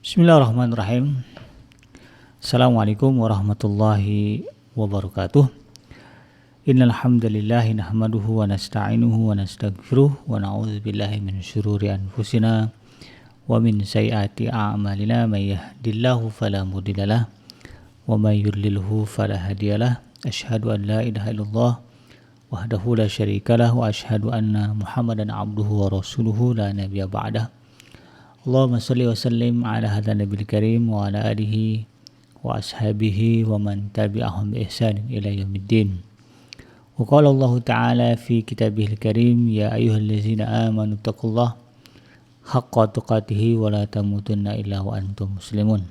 Bismillahirrahmanirrahim. Assalamualaikum warahmatullahi wabarakatuh. Innal hamdalillah nahmaduhu wa nasta'inuhu wa nastaghfiruh wa na'udzu billahi min syururi anfusina wa min sayyiati a'malina may yahdihillahu fala mudhillalah wa may yudlilhu fala hadiyalah. Asyhadu an la ilaha illallah wahdahu la syarikalah wa asyhadu anna Muhammadan abduhu wa rasuluhu la nabiyya ba'dah. Allahumma shalli wa sallim ala hadzal nabiyil karim wa ala alihi wa ashabihi wa man tabi'ahum bi ihsanin ila yaumiddin. Wa qala Allah ta'ala fi kitabihil karim ya ayyuhallazina amanu taqullaha haqqa tuqatih wa la tamutunna illa wa antum muslimun.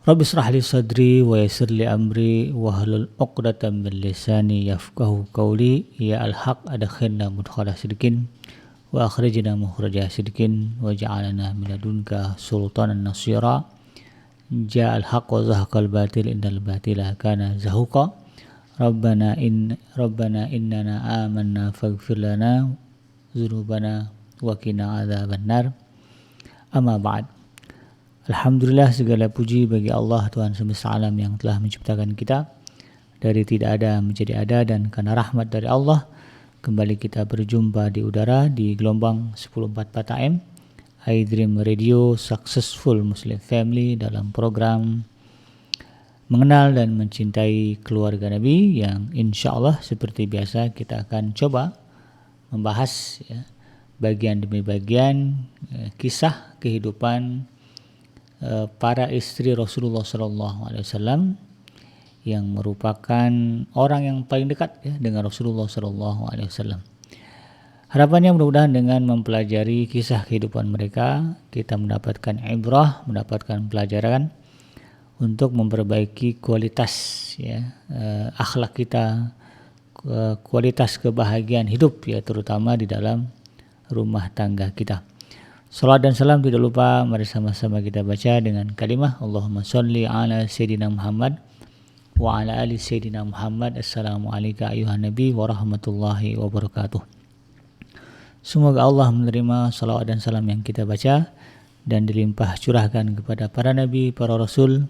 Rabbi shrah li sadri wa yassir li amri wa hlul 'uqdatam min lisani yafqahu qawli ya al-haq adkhilna mudkhala sidqin wa akhrijna mukhraja sidqin wa ja'alna min ladunka sultanan nasira. Ja'al haqq wa zahaqal batil innal batila kana zahuqa. Rabbana innana amanna faghfir lana dzunubana wa qina adzabannar. Amma ba'd. Alhamdulillah, segala puji bagi Allah Tuhan semesta alam yang telah menciptakan kita dari tidak ada menjadi ada, dan karena rahmat dari Allah kembali kita berjumpa di udara di gelombang 1044 AM iDream Radio Successful Muslim Family dalam program Mengenal dan Mencintai Keluarga Nabi, yang insya Allah seperti biasa kita akan coba membahas bagian demi bagian kisah kehidupan para istri Rasulullah SAW yang merupakan orang yang paling dekat dengan Rasulullah SAW. Harapannya mudah-mudahan dengan mempelajari kisah kehidupan mereka kita mendapatkan ibrah, mendapatkan pelajaran untuk memperbaiki kualitas akhlak kita, kualitas kebahagiaan hidup terutama di dalam rumah tangga kita. Salat dan salam tidak lupa, mari sama-sama kita baca dengan kalimah Allahumma sholli ala sayyidina Muhammad wa ala ali sayyidina Muhammad. Assalamualaikum ayuhan nabi wa rahmatullahi wabarakatuh. Semoga Allah menerima salawat dan salam yang kita baca dan dilimpah curahkan kepada para nabi, para rasul,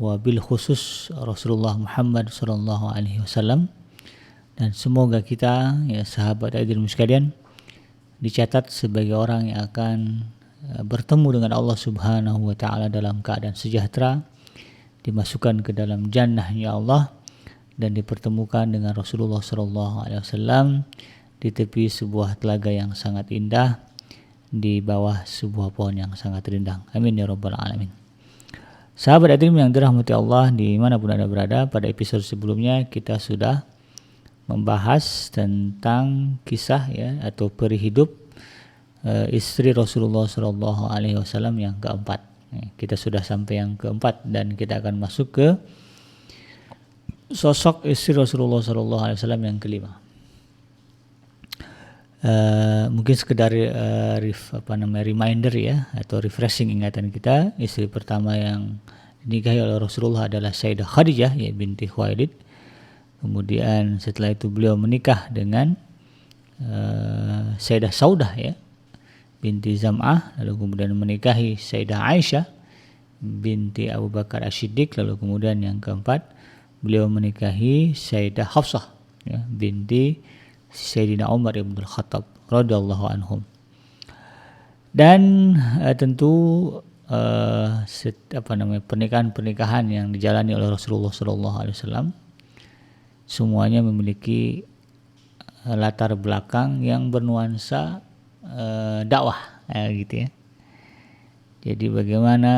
wabil khusus Rasulullah Muhammad sallallahu alaihi wasallam, dan semoga kita sahabat iDream sekalian dicatat sebagai orang yang akan bertemu dengan Allah Subhanahu wa taala dalam keadaan sejahtera, dimasukkan ke dalam jannahnya Allah, dan dipertemukan dengan Rasulullah sallallahu alaihi wasallam di tepi sebuah telaga yang sangat indah, di bawah sebuah pohon yang sangat rindang. Amin ya rabbal alamin. Sahabat iDream yang dirahmati Allah dimanapun Anda berada, pada episode sebelumnya kita sudah membahas tentang kisah atau peri hidup istri Rasulullah sallallahu alaihi wasallam yang keempat. Kita sudah sampai yang keempat dan kita akan masuk ke sosok istri Rasulullah sallallahu alaihi wasallam yang kelima. Mungkin sekedar reminder atau refreshing ingatan kita. Istri pertama yang dinikahi oleh Rasulullah adalah Sayyidah Khadijah binti Khuwailid. Kemudian setelah itu beliau menikah dengan Sayyidah Saudah binti Zam'ah, lalu kemudian menikahi Sayyidah Aisyah binti Abu Bakar As-Siddiq, lalu kemudian yang keempat beliau menikahi Sayyidah Hafsah binti Sayyidina Umar ibn al-Khattab radhiyallahu anhum. Dan tentu pernikahan yang dijalani oleh Rasulullah sallallahu alaihi wasallam semuanya memiliki latar belakang yang bernuansa dakwah gitu ya. Jadi bagaimana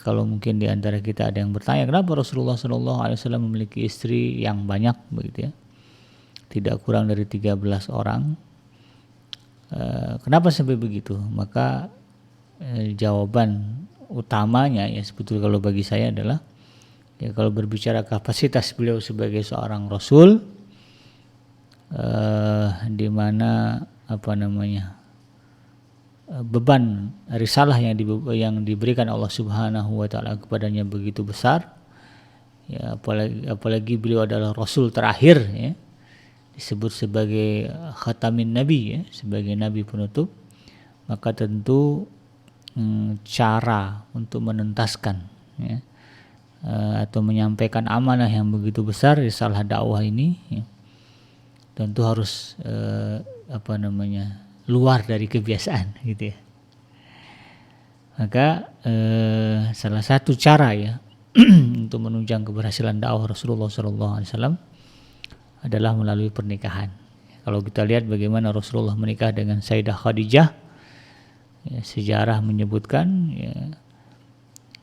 kalau mungkin di antara kita ada yang bertanya kenapa Rasulullah SAW memiliki istri yang banyak begitu ya, tidak kurang dari 13 orang, kenapa sampai begitu? Maka jawaban utamanya sebetulnya kalau bagi saya adalah kalau berbicara kapasitas beliau sebagai seorang rasul, di mana beban risalah yang diberikan Allah Subhanahu wa taala kepadanya begitu besar, apalagi beliau adalah rasul terakhir disebut sebagai khatamin nabi sebagai nabi penutup, maka tentu cara untuk menuntaskan ya, atau menyampaikan amanah yang begitu besar risalah dakwah ini ya, tentu harus luar dari kebiasaan gitu ya. Maka salah satu cara ya untuk menunjang keberhasilan dakwah Rasulullah SAW adalah melalui pernikahan. Kalau kita lihat bagaimana Rasulullah menikah dengan Sayyidah Khadijah, ya, sejarah menyebutkan ya,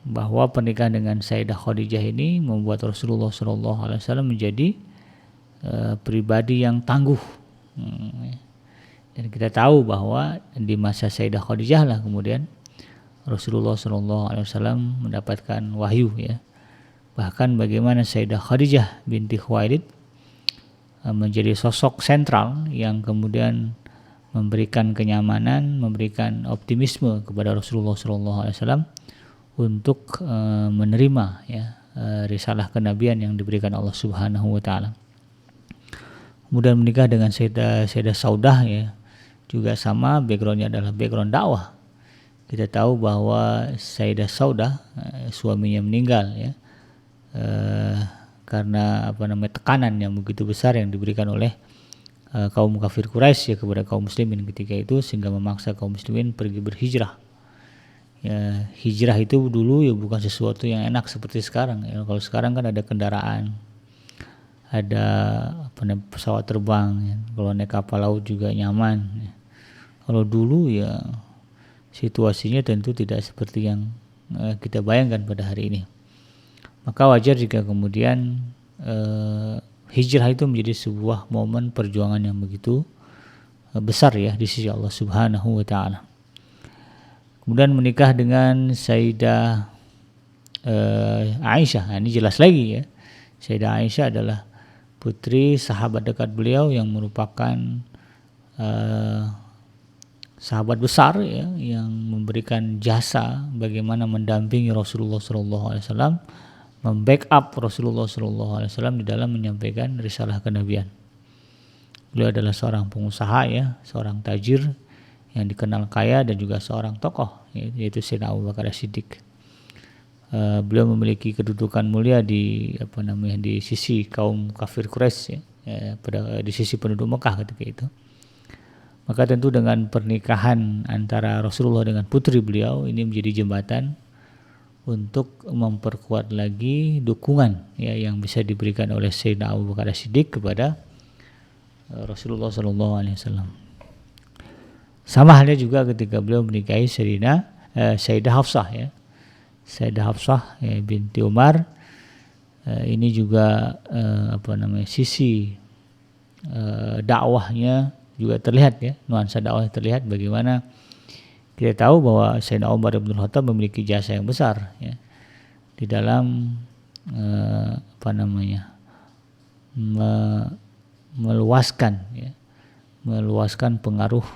bahwa pernikahan dengan Sayyidah Khadijah ini membuat Rasulullah SAW menjadi pribadi yang tangguh. Dan kita tahu bahwa di masa Sayyidah Khadijah lah kemudian Rasulullah SAW mendapatkan wahyu ya. Bahkan bagaimana Sayyidah Khadijah binti Khuwailid menjadi sosok sentral yang kemudian memberikan kenyamanan, memberikan optimisme kepada Rasulullah SAW untuk menerima ya risalah kenabian yang diberikan Allah Subhanahu wa taala. Kemudian menikah dengan Sayyidah Saudah ya, juga sama, backgroundnya adalah background dakwah. Kita tahu bahwa Sayyidah Saudah suaminya meninggal ya karena tekanan yang begitu besar yang diberikan oleh kaum kafir Quraisy ya kepada kaum muslimin ketika itu, sehingga memaksa kaum muslimin pergi berhijrah. Ya, hijrah itu dulu ya bukan sesuatu yang enak seperti sekarang ya. Kalau sekarang kan ada kendaraan, ada pesawat terbang ya. Kalau naik kapal laut juga nyaman ya. Kalau dulu ya situasinya tentu tidak seperti yang kita bayangkan pada hari ini. Maka wajar jika kemudian hijrah itu menjadi sebuah momen perjuangan yang begitu besar ya di sisi Allah Subhanahu wa taala. Kemudian menikah dengan Sayyidah Aisyah. Nah, ini jelas lagi ya. Sayyidah Aisyah adalah putri sahabat dekat beliau yang merupakan sahabat besar ya, yang memberikan jasa bagaimana mendampingi Rasulullah SAW, membackup Rasulullah SAW di dalam menyampaikan risalah kenabian. Beliau adalah seorang pengusaha ya, seorang tajir yang dikenal kaya dan juga seorang tokoh yaitu Sayyidina Abu Bakar As-Siddiq. Beliau memiliki kedudukan mulia di di sisi kaum kafir Quraisy ya, di sisi penduduk Mekah ketika itu. Maka tentu dengan pernikahan antara Rasulullah dengan putri beliau ini menjadi jembatan untuk memperkuat lagi dukungan ya yang bisa diberikan oleh Sayyidina Abu Bakar As-Siddiq kepada Rasulullah SAW. Sama halnya juga ketika beliau menikahi Sayyidah Hafsah ya. Sayyidah Hafsah ya, binti Umar. Ini juga sisi dakwahnya juga terlihat ya, nuansa dakwah terlihat bagaimana kita tahu bahwa Sayyidina Umar bin Khattab memiliki jasa yang besar ya di dalam meluaskan pengaruh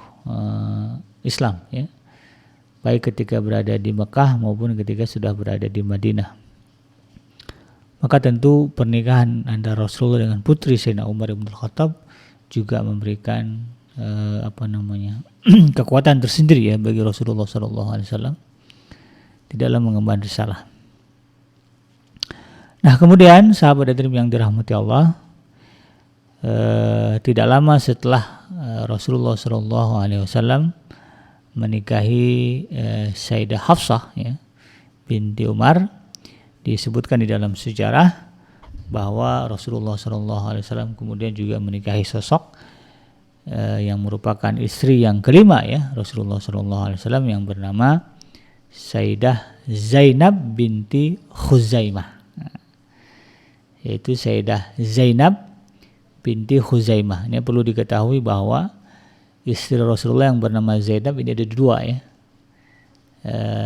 Islam ya, baik ketika berada di Mekah maupun ketika sudah berada di Madinah. Maka tentu pernikahan antara Rasulullah dengan putri Sayyidina Umar bin Khattab juga memberikan kekuatan tersendiri ya bagi Rasulullah SAW di dalam mengemban risalah. Nah kemudian sahabat hadirin yang dirahmati Allah, tidak lama setelah Rasulullah SAW menikahi Sayyidah Hafsah ya, binti Umar, disebutkan di dalam sejarah bahwa Rasulullah SAW kemudian juga menikahi sosok yang merupakan istri yang kelima ya Rasulullah SAW yang bernama Sayyidah Zainab binti Khuzaimah, yaitu Sayyidah Zainab binti Khuzaimah. Ini perlu diketahui bahwa istri Rasulullah yang bernama Zainab ini ada dua ya.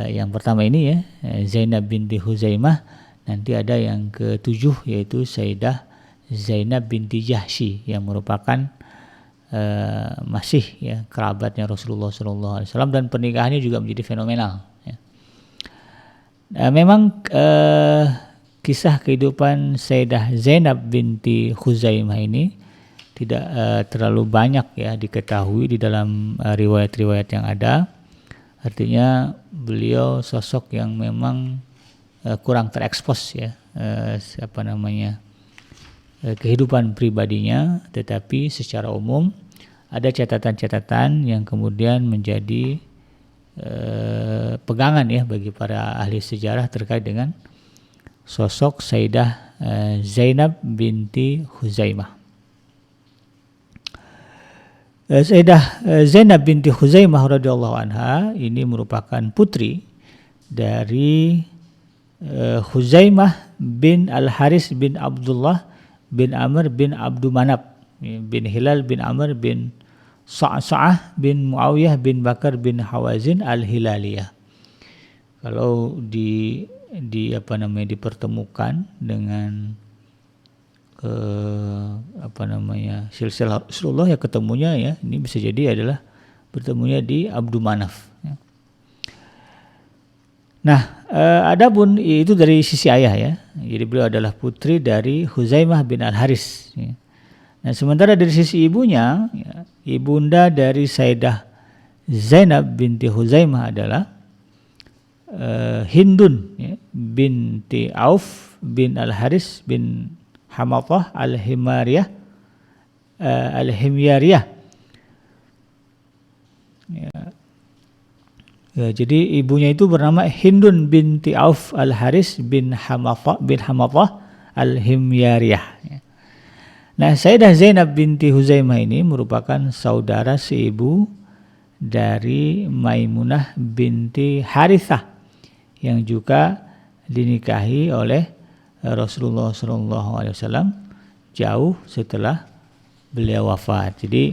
Yang pertama ini ya Zainab binti Khuzaimah. Nanti ada yang ketujuh yaitu Sayyidah Zainab binti Jahsy yang merupakan masih ya kerabatnya Rasulullah SAW, dan pernikahannya juga menjadi fenomenal. Ya. Memang kisah kehidupan Sayyidah Zainab binti Khuzaimah ini tidak terlalu banyak ya diketahui di dalam riwayat-riwayat yang ada. Artinya beliau sosok yang memang kurang terekspos ya, kehidupan pribadinya, tetapi secara umum ada catatan-catatan yang kemudian menjadi pegangan ya bagi para ahli sejarah terkait dengan sosok Sayyidah Zainab binti Khuzaimah. Sayyidah Zainab binti Khuzaimah radhiyallahu anha ini merupakan putri dari Khuzaimah bin Al-Haris bin Abdullah bin Amr bin Abdul Manab bin Hilal bin Amr bin Sa'sa'ah bin Muawiyah bin Bakar bin Hawazin Al-Hilaliyah. Kalau dipertemukan dengan silsilah Rasulullah ya ketemunya ya ini bisa jadi adalah bertemunya di Abdul Manaf ya. Nah, adapun itu dari sisi ayah ya. Jadi beliau adalah putri dari Khuzaimah bin Al-Haris ya. Nah, sementara dari sisi ibunya ya, ibunda dari Sayyidah Zainab binti Khuzaimah adalah Hindun ya, binti Auf bin Al-Haris bin Hamatah Al-Himyariyah ya. Ya, jadi ibunya itu bernama Hindun binti Auf Al-Haris bin Hamatah Al-Himyariyah ya. Nah, Sayyidah Zainab binti Khuzaimah ini merupakan saudara seibu dari Maimunah binti Harithah yang juga dinikahi oleh Rasulullah SAW jauh setelah beliau wafat. Jadi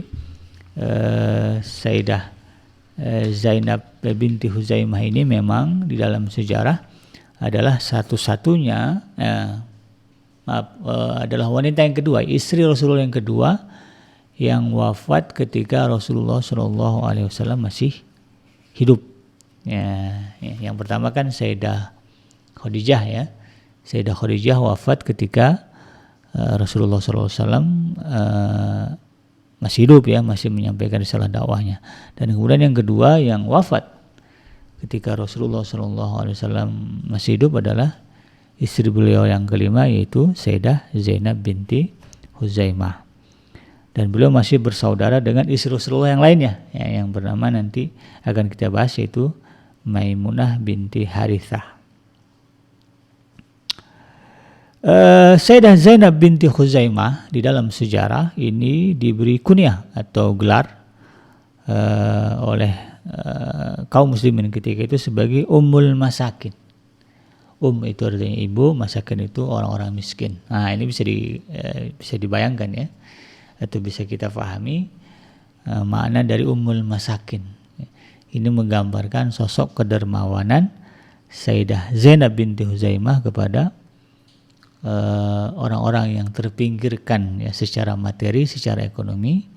Sayyidah Zainab binti Khuzaimah ini memang di dalam sejarah adalah satu-satunya adalah wanita yang kedua, istri Rasulullah yang kedua yang wafat ketika Rasulullah SAW masih hidup. Ya, yang pertama kan Sayyidah Khadijah ya. Sayyidah Khadijah wafat ketika Rasulullah SAW masih hidup ya, masih menyampaikan risalah dakwahnya. Dan kemudian yang kedua yang wafat ketika Rasulullah SAW masih hidup adalah istri beliau yang kelima, yaitu Sayyidah Zainab binti Khuzaimah. Dan beliau masih bersaudara dengan istri Rasulullah yang lainnya ya, yang bernama nanti akan kita bahas, yaitu Maimunah binti Harithah. Sayyidah Zainab binti Khuzaimah di dalam sejarah ini diberi kunyah atau gelar oleh kaum muslimin ketika itu sebagai Ummul Masakin. Itu artinya ibu, masakin itu orang-orang miskin. Nah, ini bisa dibayangkan ya, atau bisa kita pahami makna dari Ummul Masakin. Ini menggambarkan sosok kedermawanan Sayyidah Zainab binti Khuzaimah kepada orang-orang yang terpinggirkan ya secara materi, secara ekonomi,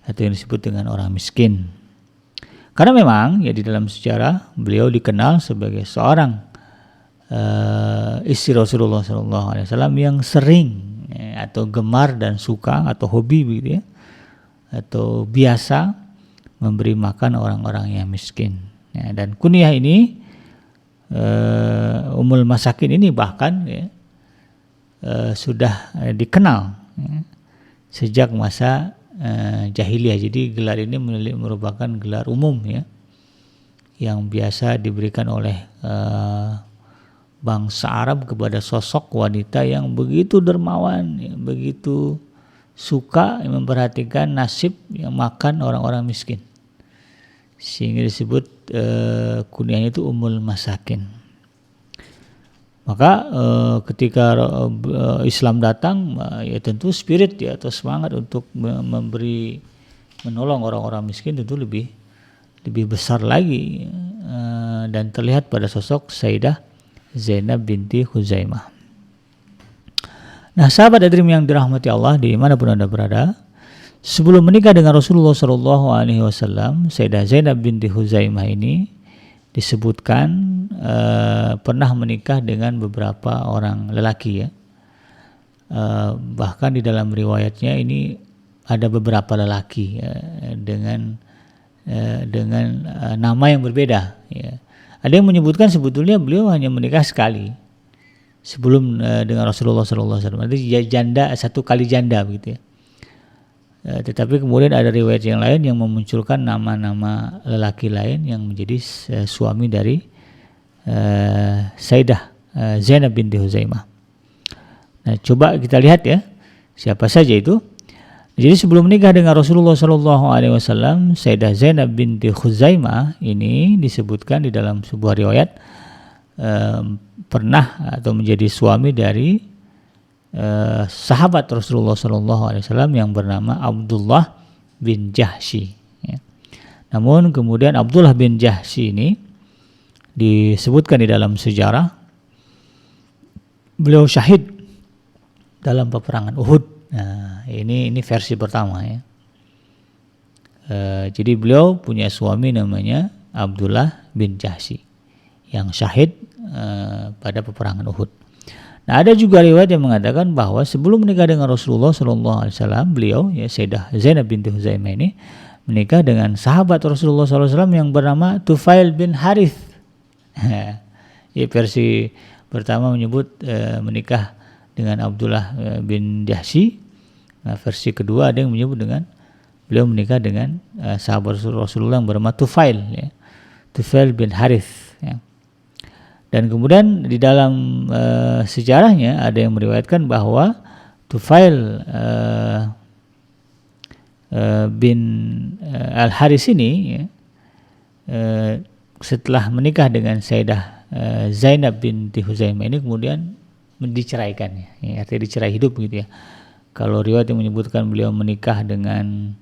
atau yang disebut dengan orang miskin. Karena memang ya di dalam sejarah beliau dikenal sebagai seorang istri Rasulullah SAW yang sering ya, atau gemar dan suka atau hobi begitu ya, atau biasa memberi makan orang-orang yang miskin. Ya, dan kunyah ini Ummul Masakin ini bahkan ya, sudah dikenal ya, sejak masa jahiliyah. Jadi gelar ini merupakan gelar umum ya, yang biasa diberikan oleh bangsa Arab kepada sosok wanita yang begitu dermawan ya, begitu suka memperhatikan nasib yang makan orang-orang miskin, sehingga disebut kunyahnya itu Ummul Masakin. Maka ketika Islam datang ya tentu spirit ya atau semangat untuk menolong orang-orang miskin tentu lebih besar lagi dan terlihat pada sosok Sayyidah Zainab binti Khuzaimah. Nah, sahabat Adrim yang dirahmati Allah dimanapun Anda berada, sebelum menikah dengan Rasulullah SAW, Sayyidah Zainab binti Khuzaimah ini disebutkan pernah menikah dengan beberapa orang lelaki ya. Bahkan di dalam riwayatnya ini ada beberapa lelaki ya, dengan dengan nama yang berbeda. Ya. Ada yang menyebutkan sebetulnya beliau hanya menikah sekali sebelum dengan Rasulullah SAW. Itu janda, satu kali janda begitu ya. Tetapi kemudian ada riwayat yang lain yang memunculkan nama-nama lelaki lain yang menjadi suami dari Sayyidah Zainab binti Huzaimah. Nah, coba kita lihat ya siapa saja itu. Jadi sebelum menikah dengan Rasulullah SAW, Sayyidah Zainab binti Huzaimah ini disebutkan di dalam sebuah riwayat pernah atau menjadi suami dari sahabat Rasulullah SAW yang bernama Abdullah bin Jahsy. Ya. Namun kemudian Abdullah bin Jahsy ini disebutkan di dalam sejarah beliau syahid dalam peperangan Uhud. Nah, ini versi pertama ya. Jadi beliau punya suami namanya Abdullah bin Jahsy yang syahid pada peperangan Uhud. Nah, ada juga riwayat yang mengatakan bahwa sebelum menikah dengan Rasulullah SAW, beliau ya Sayyidah Zainab binti Huzaimah ini menikah dengan sahabat Rasulullah SAW yang bernama Tufail bin Harith. Ya, versi pertama menyebut menikah dengan Abdullah bin Jahsy. Nah, versi kedua ada yang menyebut dengan beliau menikah dengan sahabat Rasulullah yang bernama Tufail, ya. Tufail bin Harith. Ya. Dan kemudian di dalam sejarahnya ada yang meriwayatkan bahwa Tufail bin Al-Haris ini ya, setelah menikah dengan Sayyidah Zainab binti Huzaimah ini kemudian diceraikan ya, artinya dicerai hidup gitu ya. Kalau riwayat yang menyebutkan beliau menikah dengan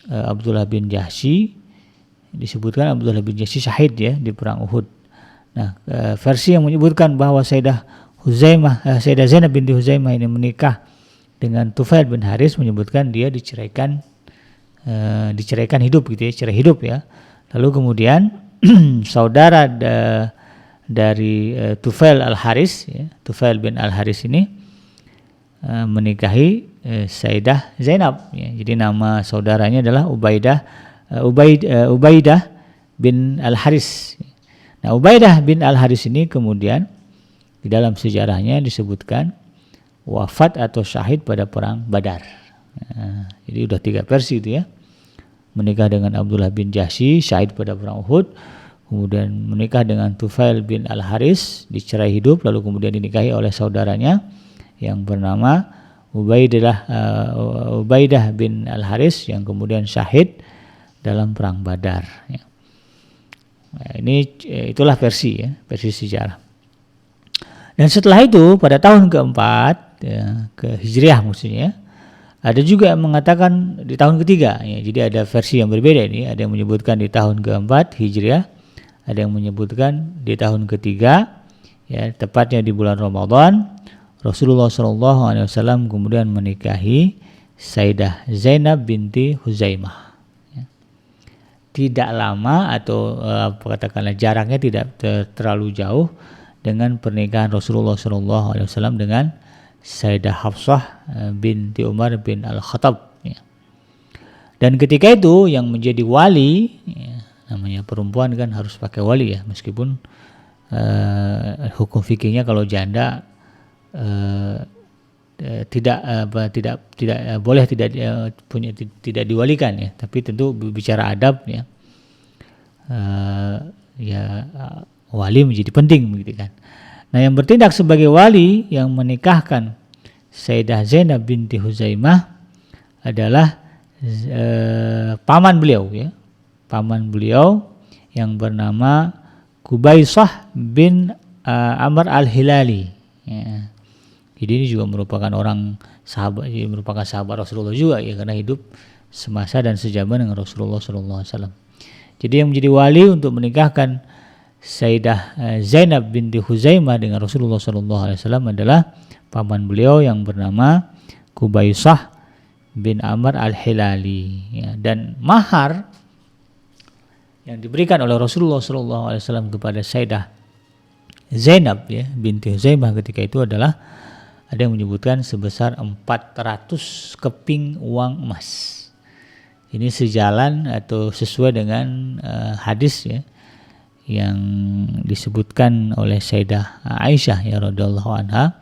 Abdullah bin Jahsy, disebutkan Abdullah bin Jahsy syahid ya di perang Uhud. Nah, versi yang menyebutkan bahwa Sayyidah Zainab binti Huzaimah ini menikah dengan Tufail bin Haris menyebutkan dia diceraikan hidup gitu ya, cerai hidup ya. Lalu kemudian saudara dari Tufail Al-Haris ya, Tufail bin Al-Haris ini menikahi Sayyidah Zainab ya. Jadi nama saudaranya adalah Ubaidah bin Al-Haris. Nah, Ubaidah bin Al-Haris ini kemudian di dalam sejarahnya disebutkan wafat atau syahid pada perang Badar. Nah, jadi udah 3 versi itu ya. Menikah dengan Abdullah bin Jahsy, syahid pada perang Uhud. Kemudian menikah dengan Tufail bin Al-Haris, dicerai hidup, lalu kemudian dinikahi oleh saudaranya yang bernama Ubaidah bin Al-Haris yang kemudian syahid dalam perang Badar. Ya. Nah, itulah versi sejarah. Dan setelah itu pada tahun keempat ya, ke Hijriah maksudnya, ada juga yang mengatakan di tahun ketiga. Ya, jadi ada versi yang berbeda ini. Ada yang menyebutkan di tahun keempat Hijriah, ada yang menyebutkan di tahun ketiga, ya tepatnya di bulan Ramadan. Rasulullah SAW kemudian menikahi Sayyidah Zainab binti Huzaimah. Ya. Tidak lama atau katakanlah jaraknya tidak terlalu jauh dengan pernikahan Rasulullah SAW dengan Sayyidah Hafsah binti Umar bin Al-Khattab. Ya. Dan ketika itu yang menjadi wali, ya, namanya perempuan kan harus pakai wali ya, meskipun hukum fikihnya kalau janda tidak boleh tidak diwalikan ya, tapi tentu bicara adab ya, wali menjadi penting begitu kan. Nah, yang bertindak sebagai wali yang menikahkan Sayyidah Zainab binti Huzaimah adalah paman beliau ya, paman beliau yang bernama Qubaisah bin Amr al-Hilali. Ya. Jadi ini juga merupakan merupakan sahabat Rasulullah juga ya, karena hidup semasa dan sejaman dengan Rasulullah SAW. Jadi yang menjadi wali untuk menikahkan Sayyidah Zainab binti Huzaimah dengan Rasulullah SAW adalah paman beliau yang bernama Qubaisah bin Amr al-Hilali. Ya. Dan mahar yang diberikan oleh Rasulullah SAW kepada Sayyidah Zainab ya binti Huzaimah ketika itu adalah, ada yang menyebutkan sebesar 400 keping uang emas. Ini sejalan atau sesuai dengan hadis ya yang disebutkan oleh Sayyidah Aisyah ya radhiyallahu anha.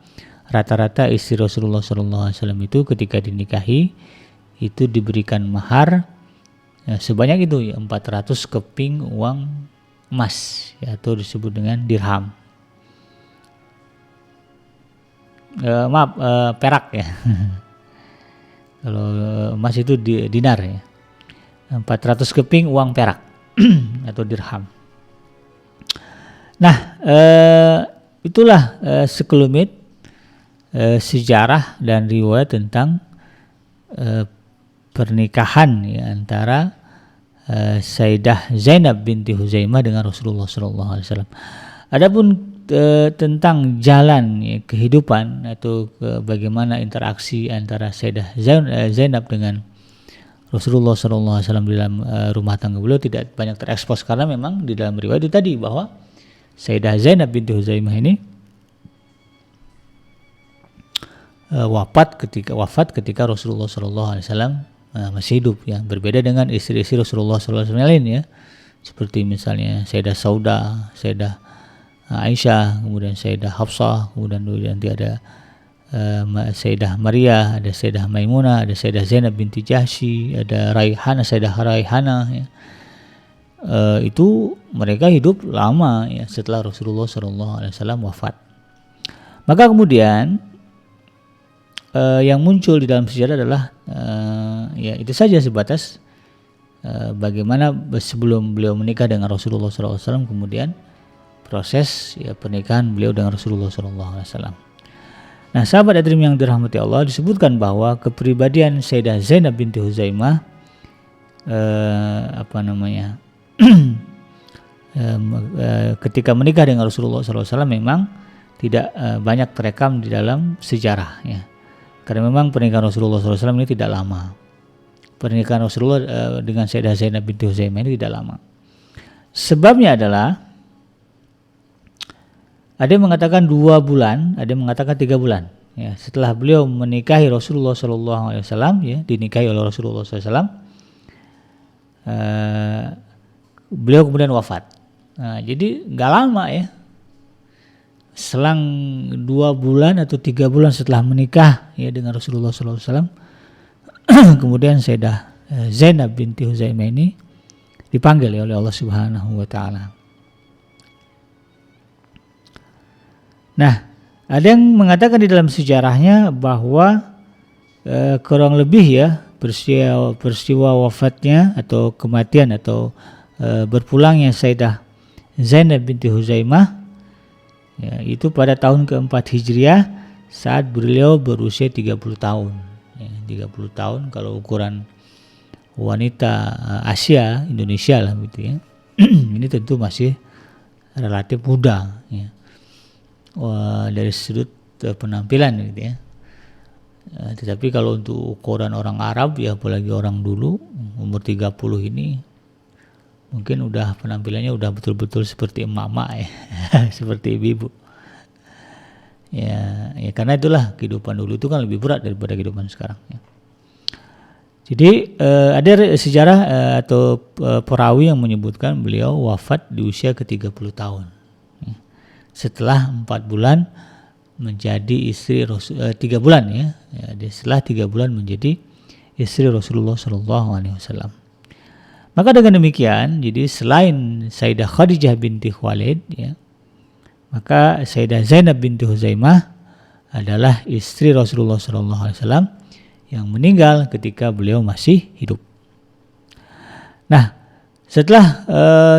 Rata-rata istri Rasulullah SAW itu ketika dinikahi itu diberikan mahar sebanyak itu ya, 400 keping uang emas ya, atau disebut dengan dirham. Perak ya. Kalau emas itu dinar ya. 400 keping uang perak atau dirham. Nah, itulah sekelumit sejarah dan riwayat tentang pernikahan ya, antara Sayyidah Zainab binti Huzaimah dengan Rasulullah SAW. Adapun tentang jalan ya, kehidupan atau bagaimana interaksi antara Sayyidah Zainab dengan Rasulullah SAW di dalam rumah tangga beliau tidak banyak terekspos karena memang di dalam riwayat itu tadi bahwa Sayyidah Zainab binti Huzaimah ini wafat ketika Rasulullah SAW masih hidup ya, berbeda dengan istri-istri Rasulullah SAW lain ya, seperti misalnya Sayyidah Sauda, Sayyidah Aisyah, kemudian Sayyidah Hafsah, kemudian nanti ada Sayyidah Maria, ada Sayyidah Maimunah, ada Sayyidah Zainab binti Jahsy, ada Sayyidah Raihana ya. Itu mereka hidup lama ya setelah Rasulullah SAW wafat. Maka kemudian yang muncul di dalam sejarah adalah ya itu saja sebatas bagaimana sebelum beliau menikah dengan Rasulullah SAW, kemudian proses ya pernikahan beliau dengan Rasulullah SAW. Nah, sahabat Adrim yang dirahmati Allah, disebutkan bahwa kepribadian Sayyidah Zainab binti Huzaimah ketika menikah dengan Rasulullah SAW memang tidak banyak terekam di dalam sejarah ya. Karena memang pernikahan Rasulullah SAW ini tidak lama. Pernikahan Rasulullah dengan Sayyidah Zainab binti Huzaimah ini tidak lama. Sebabnya adalah ada yang mengatakan 2 bulan, ada yang mengatakan 3 bulan. Ya, setelah beliau menikahi Rasulullah SAW, ya, dinikahi oleh Rasulullah SAW, beliau kemudian wafat. Nah, jadi nggak lama ya, selang 2 bulan atau 3 bulan setelah menikah ya dengan Rasulullah SAW, kemudian Sayyidah Zainab binti Huzaimah ini dipanggil oleh Allah Subhanahu Wa Taala. Nah, ada yang mengatakan di dalam sejarahnya bahwa kurang lebih ya peristiwa wafatnya atau kematian atau berpulangnya Sayyidah Zainab binti Huzaimah ya, itu pada tahun ke-4 Hijriah saat beliau berusia 30 tahun. Ya, 30 tahun kalau ukuran wanita Asia, Indonesia lah gitu ya. Ini tentu masih relatif muda ya. Dari sudut penampilan gitu ya. Tetapi kalau untuk ukuran orang Arab ya, apalagi orang dulu umur 30 ini mungkin udah penampilannya udah betul-betul seperti emak-emak ya. Seperti ibu-ibu. Ya karena itulah kehidupan dulu itu kan lebih berat daripada kehidupan sekarang ya. Jadi ada sejarah atau perawi yang menyebutkan beliau wafat di usia ke-30 tahun. Setelah 4 bulan menjadi istri 3 bulan ya, setelah 3 bulan menjadi istri Rasulullah SAW. Maka dengan demikian, jadi selain Sayyidah Khadijah binti Khuwailid ya, maka Sayyidah Zainab binti Huzaimah adalah istri Rasulullah SAW yang meninggal ketika beliau masih hidup. Nah, setelah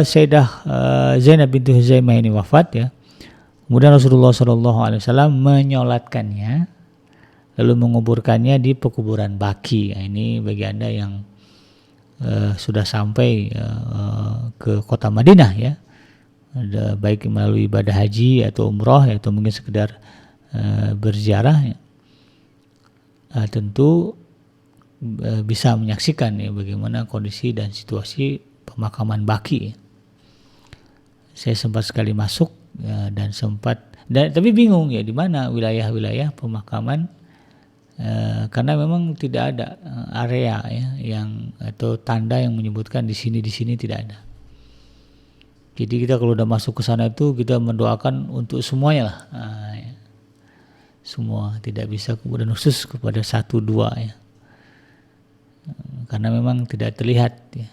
Sayyidah Zainab binti Huzaimah ini wafat ya, kemudian Rasulullah SAW menyolatkannya, lalu menguburkannya di pekuburan Baqi. Nah, ini bagi Anda yang sudah sampai ke kota Madinah ya, ada baik melalui ibadah haji atau umroh ya, atau mungkin sekedar berziarah ya, tentu bisa menyaksikan ya bagaimana kondisi dan situasi pemakaman Baqi ya. Saya sempat sekali masuk ya, tapi bingung ya di mana wilayah-wilayah pemakaman Karena memang tidak ada area ya yang atau tanda yang menyebutkan di sini tidak ada. Jadi kita kalau udah masuk ke sana itu kita mendoakan untuk semuanya lah, ya. Semua, tidak bisa kemudian khusus kepada 1-2 ya. Karena memang tidak terlihat ya.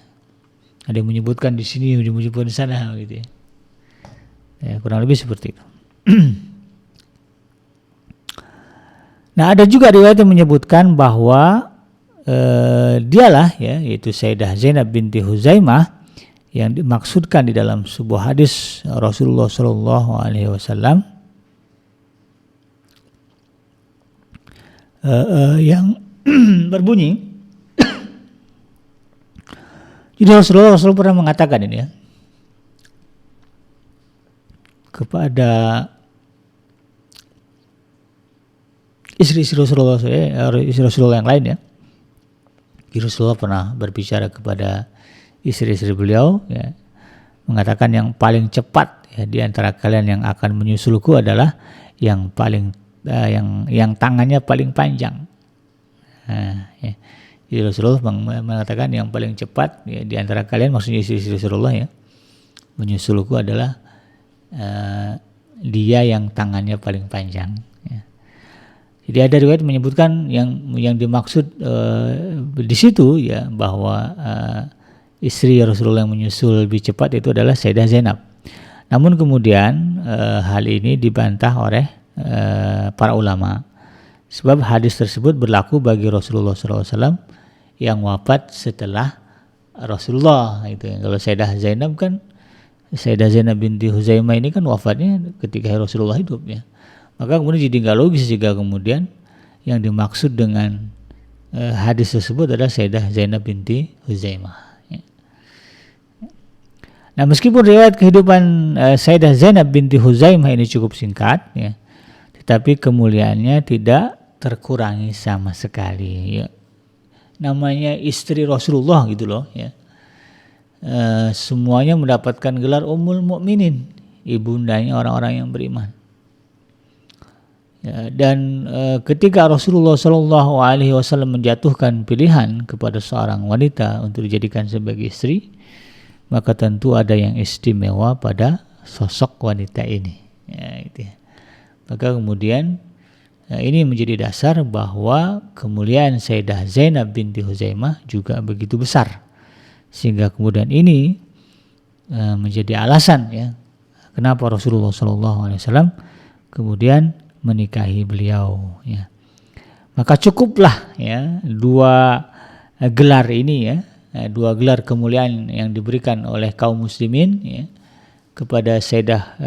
Ada yang menyebutkan di sini, ada yang menyebutkan di sana gitu ya. Ya, kurang lebih seperti itu. Nah, ada juga riwayat yang menyebutkan bahwa dialah ya, yaitu Sayyidah Zainab binti Huzaimah yang dimaksudkan di dalam sebuah hadis Rasulullah Shallallahu Alaihi Wasallam yang berbunyi, jadi Rasul pernah mengatakan ini ya kepada istri-istri Rasulullah, istri Rasulullah yang lain ya. Rasulullah pernah berbicara kepada istri-istri beliau ya, mengatakan yang paling cepat ya di antara kalian yang akan menyusulku adalah yang paling yang tangannya paling panjang. Ya. Jadi Rasulullah mengatakan yang paling cepat ya, di antara kalian, maksudnya istri-istri Rasulullah ya, menyusulku adalah dia yang tangannya paling panjang. Ya. Jadi ada riwayat menyebutkan yang dimaksud di situ ya bahwa istri Rasulullah yang menyusul lebih cepat itu adalah Sayyidah Zainab. Namun kemudian hal ini dibantah oleh para ulama, sebab hadis tersebut berlaku bagi Rasulullah SAW yang wafat setelah Rasulullah itu. Kalau Sayyidah Zainab kan, Sayyidah Zainab binti Huzaimah ini kan wafatnya ketika Rasulullah hidup ya. Maka kemudian jadi nggak logis jika kemudian yang dimaksud dengan hadis tersebut adalah Sayyidah Zainab binti Huzaimah. Ya. Nah, meskipun riwayat kehidupan Sayyidah Zainab binti Huzaimah ini cukup singkat ya, tetapi kemuliaannya tidak terkurangi sama sekali ya. Namanya istri Rasulullah gitu loh ya. Semuanya mendapatkan gelar Ummul Mukminin, ibundanya orang-orang yang beriman. Ya, dan ketika Rasulullah Shallallahu Alaihi Wasallam menjatuhkan pilihan kepada seorang wanita untuk dijadikan sebagai istri, maka tentu ada yang istimewa pada sosok wanita ini. Ya, gitu ya. Maka kemudian ini menjadi dasar bahwa kemuliaan Sayyidah Zainab binti Huzaimah juga begitu besar, sehingga kemudian ini menjadi alasan ya kenapa Rasulullah SAW kemudian menikahi beliau ya. Maka cukuplah ya dua gelar ini ya, dua gelar kemuliaan yang diberikan oleh kaum muslimin ya kepada Sayyidah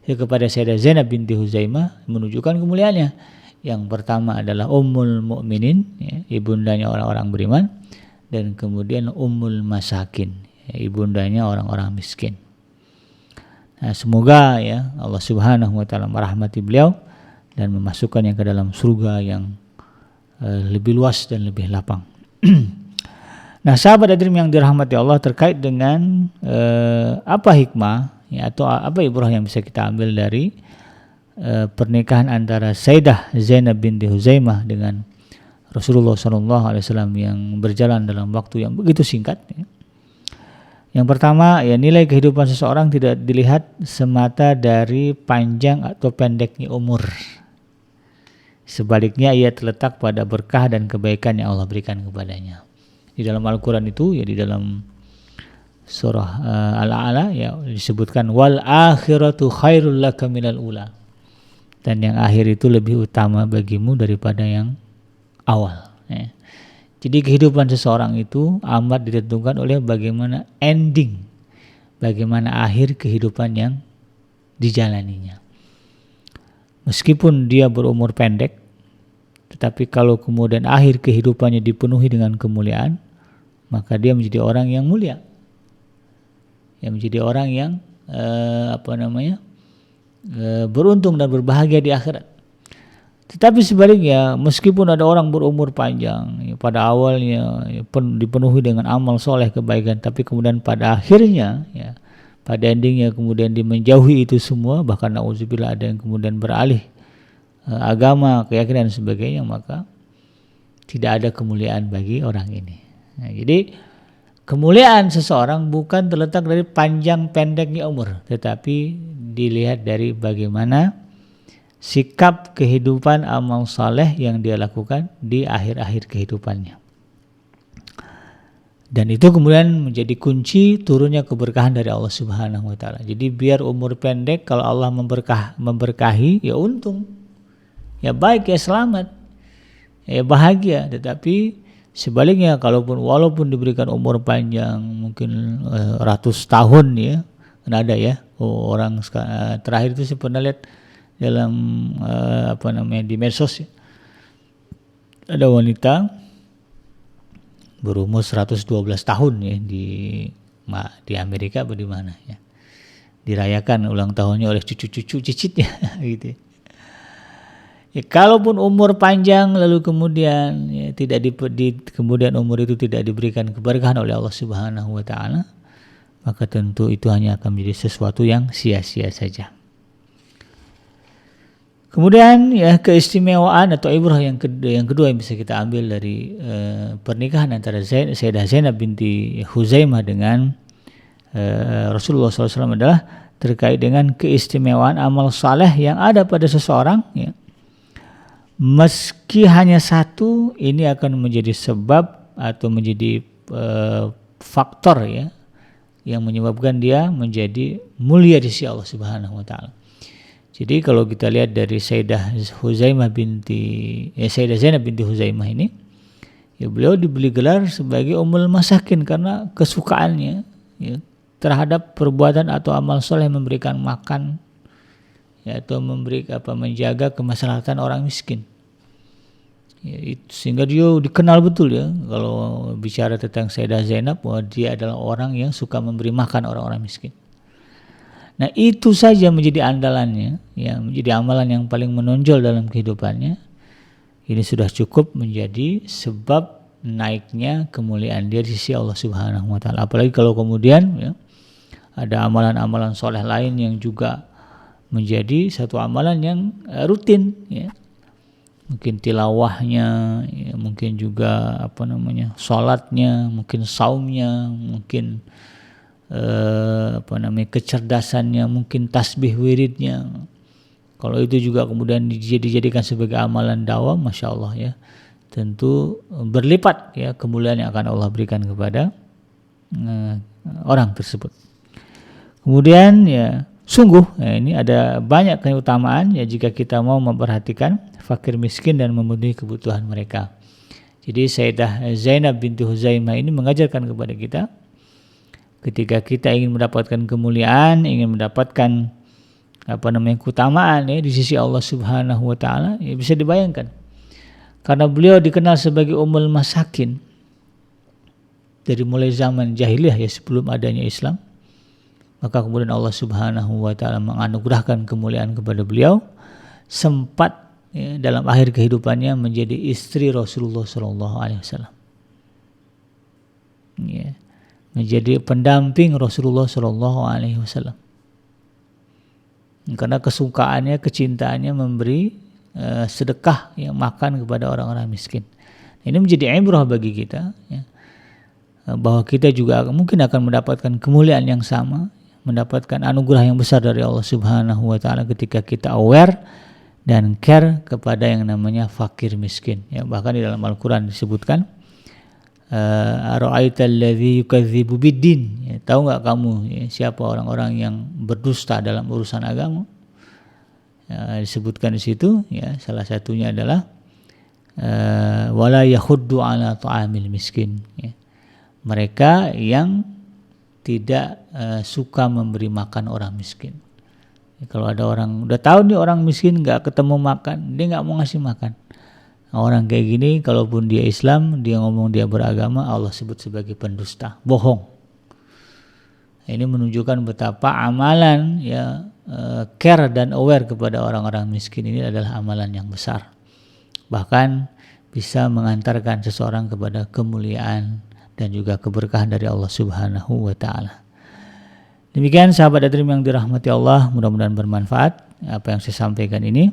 kepada Sayyidah Zainab binti Huzaimah menunjukkan kemuliaannya. Yang pertama adalah Ummul Mukminin ya, ibundanya orang-orang beriman, dan kemudian Ummul Masakin ya, ibundanya orang-orang miskin. Nah, semoga ya Allah Subhanahu wa taala merahmati beliau dan memasukkannya ke dalam surga yang lebih luas dan lebih lapang. Nah, sahabat hadirin yang dirahmati Allah, terkait dengan apa hikmah ya, atau apa ibrah yang bisa kita ambil dari pernikahan antara Sayyidah Zainab binti Huzaimah dengan Rasulullah SAW yang berjalan dalam waktu yang begitu singkat ya. Yang pertama ya, nilai kehidupan seseorang tidak dilihat semata dari panjang atau pendeknya umur. Sebaliknya ia terletak pada berkah dan kebaikan yang Allah berikan kepadanya. Di dalam Al-Quran itu ya, di dalam surah Al-A'la ya disebutkan wal akhiratu khairul laka minal ula, dan yang akhir itu lebih utama bagimu daripada yang awal ya. Jadi kehidupan seseorang itu amat ditentukan oleh bagaimana ending, bagaimana akhir kehidupan yang dijalaninya. Meskipun dia berumur pendek, tetapi kalau kemudian akhir kehidupannya dipenuhi dengan kemuliaan, maka dia menjadi orang yang mulia. Yang menjadi orang yang beruntung dan berbahagia di akhirat. Tetapi sebaliknya, meskipun ada orang berumur panjang ya, pada awalnya ya, dipenuhi dengan amal soleh kebaikan, tapi kemudian pada akhirnya ya, pada endingnya kemudian dia menjauhi itu semua, bahkan na'udzubillah ada yang kemudian beralih agama, keyakinan dan sebagainya, maka tidak ada kemuliaan bagi orang ini. Nah, jadi kemuliaan seseorang bukan terletak dari panjang pendeknya umur, tetapi dilihat dari bagaimana sikap kehidupan amal saleh yang dia lakukan di akhir-akhir kehidupannya. Dan itu kemudian menjadi kunci turunnya keberkahan dari Allah Subhanahu wa taala. Jadi biar umur pendek, kalau Allah memberkahi ya untung. Ya baik, ya selamat. Ya bahagia. Tetapi sebaliknya, walaupun diberikan umur panjang mungkin ratus tahun ya. Kan ada ya orang terakhir itu saya pernah lihat dalam di medsos ya. Ada wanita berumur 112 tahun ya di Amerika atau di mana ya. Dirayakan ulang tahunnya oleh cucu-cucu cicitnya gitu. Ya, kalaupun umur panjang lalu kemudian ya, kemudian umur itu tidak diberikan keberkahan oleh Allah Subhanahu wa taala, maka tentu itu hanya akan menjadi sesuatu yang sia-sia saja. Kemudian ya keistimewaan atau ibrah yang kedua yang bisa kita ambil dari pernikahan antara Sayyidah Zainab binti Huzaimah dengan Rasulullah SAW adalah terkait dengan keistimewaan amal saleh yang ada pada seseorang ya. Meski hanya satu, ini akan menjadi sebab atau menjadi faktor ya yang menyebabkan dia menjadi mulia di sisi Allah Subhanahu wa taala. Jadi kalau kita lihat dari Sayyidah Zainab binti Huzaimah ini, ya beliau diberi gelar sebagai Ummul Masakin karena kesukaannya ya, terhadap perbuatan atau amal soleh memberikan makan ya, atau menjaga kemaslahatan orang miskin. Ya, sehingga dia dikenal betul ya kalau bicara tentang Sayyidah Zainab, bahwa dia adalah orang yang suka memberi makan orang-orang miskin. Nah itu saja menjadi andalannya, yang menjadi amalan yang paling menonjol dalam kehidupannya. Ini sudah cukup menjadi sebab naiknya kemuliaan dia di sisi Allah Subhanahu wa taala. Apalagi kalau kemudian ya, ada amalan-amalan soleh lain yang juga menjadi satu amalan yang rutin ya. Mungkin tilawahnya, ya, mungkin juga salatnya, mungkin saumnya, mungkin kecerdasannya, mungkin tasbih wiridnya. Kalau itu juga kemudian dijadikan sebagai amalan dakwah, masya Allah ya, tentu berlipat ya kemuliaan yang akan Allah berikan kepada orang tersebut. Kemudian ya sungguh ya, ini ada banyak keutamaan ya jika kita mau memperhatikan fakir miskin dan memenuhi kebutuhan mereka. Jadi Sayyidah Zainab binti Huzaimah ini mengajarkan kepada kita, ketika kita ingin mendapatkan kemuliaan, ingin mendapatkan keutamaan ya di sisi Allah Subhanahu wa taala, ya bisa dibayangkan. Karena beliau dikenal sebagai Ummul Masakin dari mulai zaman jahiliyah ya, sebelum adanya Islam. Maka kemudian Allah Subhanahu wa taala menganugerahkan kemuliaan kepada beliau, sempat ya, dalam akhir kehidupannya menjadi istri Rasulullah SAW. Ya. Menjadi pendamping Rasulullah SAW. Karena kesukaannya, kecintaannya memberi sedekah yang makan kepada orang-orang miskin. Ini menjadi ibrah bagi kita ya, bahwa kita juga mungkin akan mendapatkan kemuliaan yang sama, mendapatkan anugerah yang besar dari Allah Subhanahu wa taala ketika kita aware dan care kepada yang namanya fakir miskin ya. Bahkan di dalam Al-Qur'an disebutkan, ara'aital ladzi yukadzibu biddin, ya, tahu enggak kamu ya, siapa orang-orang yang berdusta dalam urusan agama? Ya, disebutkan di situ ya, salah satunya adalah wala yakhuddu ala ta'amil miskin ya. Mereka yang tidak suka memberi makan orang miskin. Ya, kalau ada orang udah tahu nih orang miskin enggak ketemu makan, dia enggak mau ngasih makan. Orang kayak gini, kalaupun dia Islam, dia ngomong dia beragama, Allah sebut sebagai pendusta, bohong. Ini menunjukkan betapa amalan ya care dan aware kepada orang-orang miskin ini adalah amalan yang besar. Bahkan bisa mengantarkan seseorang kepada kemuliaan dan juga keberkahan dari Allah Subhanahu wa taala. Demikian sahabat Adrim yang dirahmati Allah, mudah-mudahan bermanfaat apa yang saya sampaikan ini.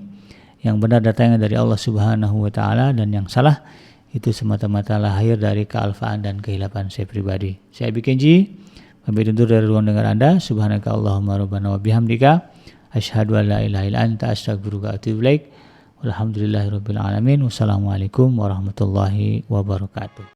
yang benar datangnya dari Allah Subhanahu wa taala, dan yang salah itu semata-mata lahir dari kealfaan dan kehilapan saya pribadi. Saya Abi Kenji, pamit undur dari ruang dengar Anda. Subhanaka Allahumma rabbana wa bihamdika asyhadu an la ilaha illa anta astaghfiruka wa atubu ilaik. Walhamdulillahirabbil alamin. Wassalamualaikum warahmatullahi wabarakatuh.